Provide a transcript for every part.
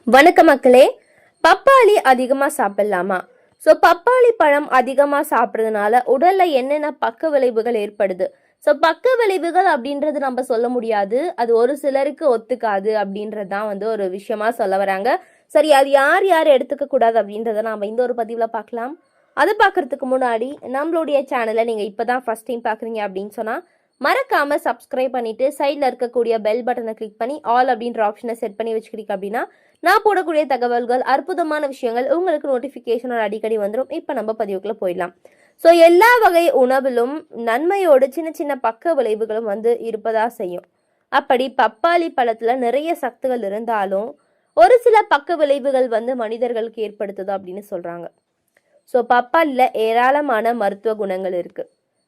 வணக்கம் மக்களே. பப்பாளி அதிகமா சாப்பிடலாமா? பப்பாளி பழம் அதிகமா சாப்பிட்றதுனால உடல்ல என்னென்ன பக்க விளைவுகள் ஏற்படுது? பக்க விளைவுகள் அப்படின்றது நம்ம சொல்ல முடியாது, அது ஒரு சிலருக்கு ஒத்துக்காது அப்படின்றதுதான் ஒரு விஷயமா சொல்ல வராங்க. சரி, அது யார் யார் எடுத்துக்க கூடாது அப்படின்றத நாம இந்த ஒரு பதிவுல பார்க்கலாம். அதை பார்க்கறதுக்கு முன்னாடி நம்மளுடைய சேனலை நீங்க இப்பதான் ஃபர்ஸ்ட் டைம் பாக்குறீங்க அப்படின்னு சொன்னா மறக்காம சப்ஸ்கிரைப் பண்ணிட்டு சைட்ல இருக்கக்கூடிய பெல் பட்டனை கிளிக் பண்ணி ஆல் அப்படின்ற ஆப்ஷனை செட் பண்ணி வச்சுக்கிறீங்க அப்படின்னா நான் போடக்கூடிய தகவல்கள், அற்புதமான விஷயங்கள் உங்களுக்கு நோட்டிபிகேஷனோட அடிக்கடி வந்துடும். இப்ப நம்ம பதிவுக்குள்ள போயிடலாம். எல்லா வகை உணவிலும் நன்மையோடு சின்ன சின்ன பக்க விளைவுகளும் இருப்பதா செய்யும். அப்படி பப்பாளி பழத்துல நிறைய சத்துகள் இருந்தாலும் ஒரு சில பக்க விளைவுகள் மனிதர்களுக்கு ஏற்படுத்துது அப்படின்னு சொல்றாங்க. பப்பாளில ஏராளமான மருத்துவ குணங்கள் இருக்கு.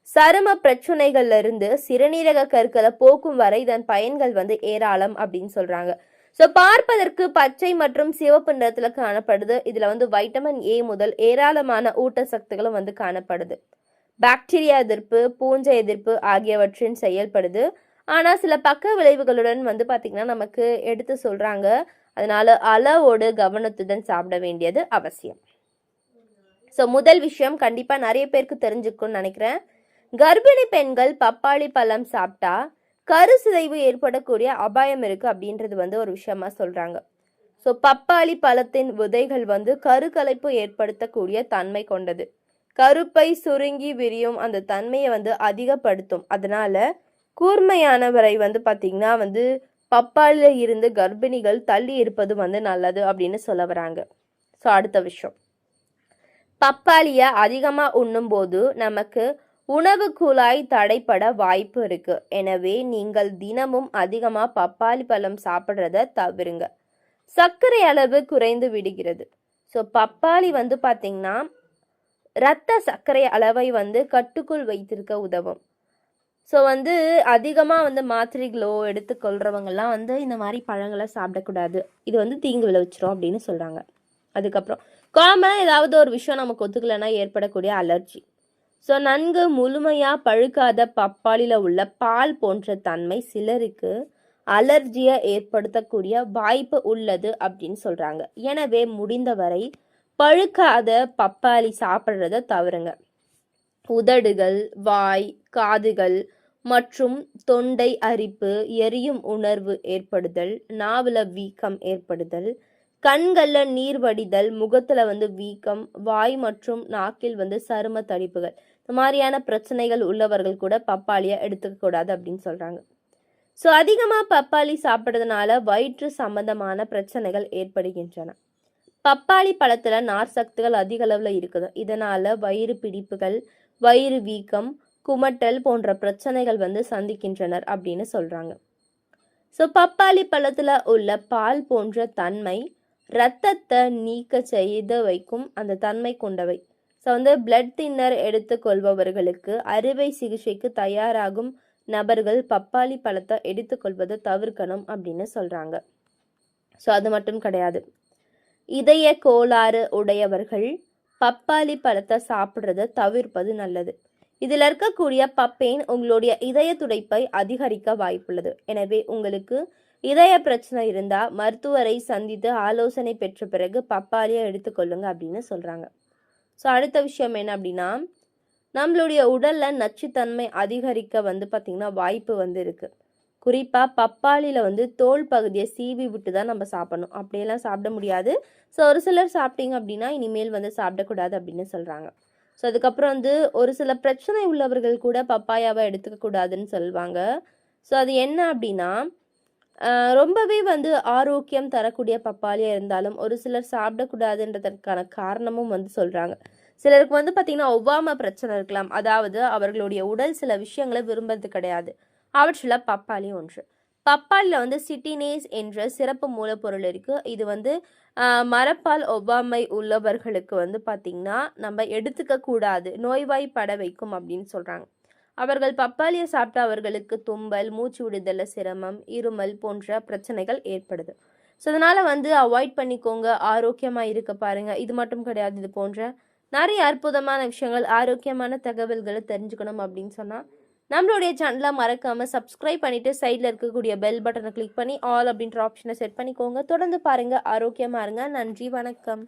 சரும பிரச்சனைகள்ல இருந்து சிறுநீரக கற்களை போக்கும் வரை இதன் பயன்கள் ஏராளம் அப்படின்னு சொல்றாங்க. பார்ப்பதற்கு பச்சை மற்றும் சிவப்பு நிறத்துல காணப்படுது. இதுல வைட்டமின் ஏ முதல் ஏராளமான ஊட்டச்சத்துக்களும் காணப்படுது. பாக்டீரியா எதிர்ப்பு, பூஞ்சை எதிர்ப்பு ஆகியவற்றின் செயல்படுது. ஆனா சில பக்க விளைவுகளுடன் பாத்தீங்கன்னா நமக்கு எடுத்து சொல்றாங்க. அதனால அளவோடு கவனத்துடன் சாப்பிட வேண்டியது அவசியம். முதல் விஷயம் கண்டிப்பா நிறைய பேருக்கு தெரிஞ்சுக்கணும்னு நினைக்கிறேன். கர்ப்பிணி பெண்கள் பப்பாளி பழம் சாப்பிட்டா கருசிதைவு ஏற்படக்கூடிய அபாயம் இருக்கு அப்படின்றது ஒரு விஷயமா சொல்றாங்க. பப்பாளி பழத்தின் விதைகள் கருக்கலைப்பு ஏற்படுத்தக்கூடிய தன்மை கொண்டது. கருப்பை சுருங்கி விரியும் அந்த தன்மையை அதிகப்படுத்தும். அதனால கூர்மையானவரை பாத்தீங்கன்னா பப்பாளில இருந்து கர்ப்பிணிகள் தள்ளி இருப்பது நல்லது அப்படின்னு சொல்ல வராங்க. அடுத்த விஷயம், பப்பாளிய அதிகமா உண்ணும் போது நமக்கு உணவு குழாய் தடைப்பட வாய்ப்பு இருக்கு. எனவே நீங்கள் தினமும் அதிகமா பப்பாளி பழம் சாப்பிட்றத தவிருங்க. சர்க்கரை அளவு குறைந்து விடுகிறது. பப்பாளி பாத்தீங்கன்னா இரத்த சர்க்கரை அளவை கட்டுக்குள் வைத்திருக்க உதவும். அதிகமா மாத்திரைகளோ எடுத்துக்கொள்றவங்கலாம் இந்த மாதிரி பழங்களை சாப்பிடக்கூடாது. இது தீங்கு விளைவிச்சிரும் அப்படின்னு சொல்றாங்க. அதுக்கப்புறம் காமனா ஏதாவது ஒரு விஷயம் நமக்கு ஒத்துக்கலைன்னா ஏற்படக்கூடிய அலர்ஜி. நன்கு முழுமையா பழுக்காத பப்பாளில உள்ள பால் போன்ற தன்மை சிலருக்கு அலர்ஜியை ஏற்படுத்தக்கூடிய வாய்ப்பு உள்ளது அப்படின்னு சொல்றாங்க. எனவே முடிந்தவரை பழுக்காத பப்பாளி சாப்பிட்றத தவறுங்க. உதடுகள், வாய், காதுகள் மற்றும் தொண்டை அரிப்பு, எரியும் உணர்வு ஏற்படுதல், நாவல வீக்கம் ஏற்படுதல், கண்கள்ல நீர் வடிதல், முகத்துல வீக்கம், வாய் மற்றும் நாக்கில் சரும தடிப்புகள், இந்த மாதிரியான பிரச்சனைகள் உள்ளவர்கள் கூட பப்பாளியை எடுத்துக்க கூடாது அப்படின்னு சொல்றாங்க. அதிகமா பப்பாளி சாப்பிட்றதுனால வயிற்று சம்பந்தமான பிரச்சனைகள் ஏற்படுகின்றன. பப்பாளி பழத்துல நார் சத்துகள் அதிக அளவுல இருக்குது. இதனால வயிறு பிடிப்புகள், வயிறு வீக்கம், குமட்டல் போன்ற பிரச்சனைகள் சந்திக்கின்றனர் அப்படின்னு சொல்றாங்க. பப்பாளி பழத்துல உள்ள பால் போன்ற தன்மை இரத்தத்தை நீக்க செய்து வைக்கும் அந்த தன்மை கொண்டவை. பிளட் தின்னர் எடுத்துக்கொள்பவர்களுக்கு அறுவை சிகிச்சைக்கு தயாராகும் நபர்கள் பப்பாளி பழத்தை எடுத்துக்கொள்வதை தவிர்க்கணும் அப்படின்னு சொல்றாங்க. அது மட்டும் கிடையாது, இதய கோளாறு உடையவர்கள் பப்பாளி பழத்தை சாப்பிட்றத தவிர்ப்பது நல்லது. இதுல இருக்கக்கூடிய பப்பேன் உங்களுடைய இதய துடைப்பை அதிகரிக்க வாய்ப்புள்ளது. எனவே உங்களுக்கு இதய பிரச்சனை இருந்தா மருத்துவரை சந்தித்து ஆலோசனை பெற்ற பிறகு பப்பாளியை எடுத்துக்கொள்ளுங்க அப்படின்னு சொல்றாங்க. அடுத்த விஷயம் என்ன அப்படின்னா, நம்மளுடைய உடல்ல நச்சுத்தன்மை அதிகரிக்க பாத்தீங்கன்னா வாய்ப்பு இருக்கு. குறிப்பா பப்பாளில தோல் பகுதியை சீவி விட்டு தான் நம்ம சாப்பிடணும். அப்படியெல்லாம் சாப்பிட முடியாது. ஒரு சிலர் சாப்பிட்டீங்க அப்படின்னா இனிமேல் சாப்பிடக்கூடாது அப்படின்னு சொல்றாங்க. அதுக்கப்புறம் ஒரு சில பிரச்சனை உள்ளவர்கள் கூட பப்பாயாவை எடுத்துக்க கூடாதுன்னு சொல்லுவாங்க. அது என்ன அப்படின்னா, ரொம்பவே ஆரோக்கியம் தரக்கூடிய பப்பாளியா இருந்தாலும் ஒரு சிலர் சாப்பிடக்கூடாதுன்றதற்கான காரணமும் சொல்றாங்க. சிலருக்கு பாத்தீங்கன்னா ஒவ்வாமை பிரச்சனை இருக்கலாம். அதாவது அவர்களுடைய உடல் சில விஷயங்களை விரும்புறது கிடையாது. அவற்றில் பப்பாளி ஒன்று. பப்பாளில சிட்டினேஸ் என்ற சிறப்பு மூலப்பொருள் இருக்கு. இது மரப்பால் ஒவ்வாமை உள்ளவர்களுக்கு பாத்தீங்கன்னா நம்ம எடுத்துக்க கூடாது, நோய்வாய்ப்பட வைக்கும் அப்படின்னு சொல்றாங்க. அவர்கள் பப்பாளியை சாப்பிட்டா அவர்களுக்கு தும்பல், மூச்சு விடுதல சிரமம், இருமல் போன்ற பிரச்சனைகள் ஏற்படுது. அதனால அவாய்ட் பண்ணிக்கோங்க, ஆரோக்கியமா இருக்க பாருங்க. இது மட்டும் கிடையாது, இது போன்ற நிறைய அற்புதமான விஷயங்கள், ஆரோக்கியமான தகவல்களை தெரிஞ்சுக்கணும் அப்படின்னு சொன்னா நம்மளுடைய சேனலை மறக்காமல் சப்ஸ்கிரைப் பண்ணிவிட்டு சைடில் இருக்கக்கூடிய பெல் பட்டனை கிளிக் பண்ணி ஆல் அப்படின்ற ஆப்ஷனை செட் பண்ணிக்கோங்க. தொடர்ந்து பாருங்கள், ஆரோக்கியமாக இருங்க. நன்றி, வணக்கம்.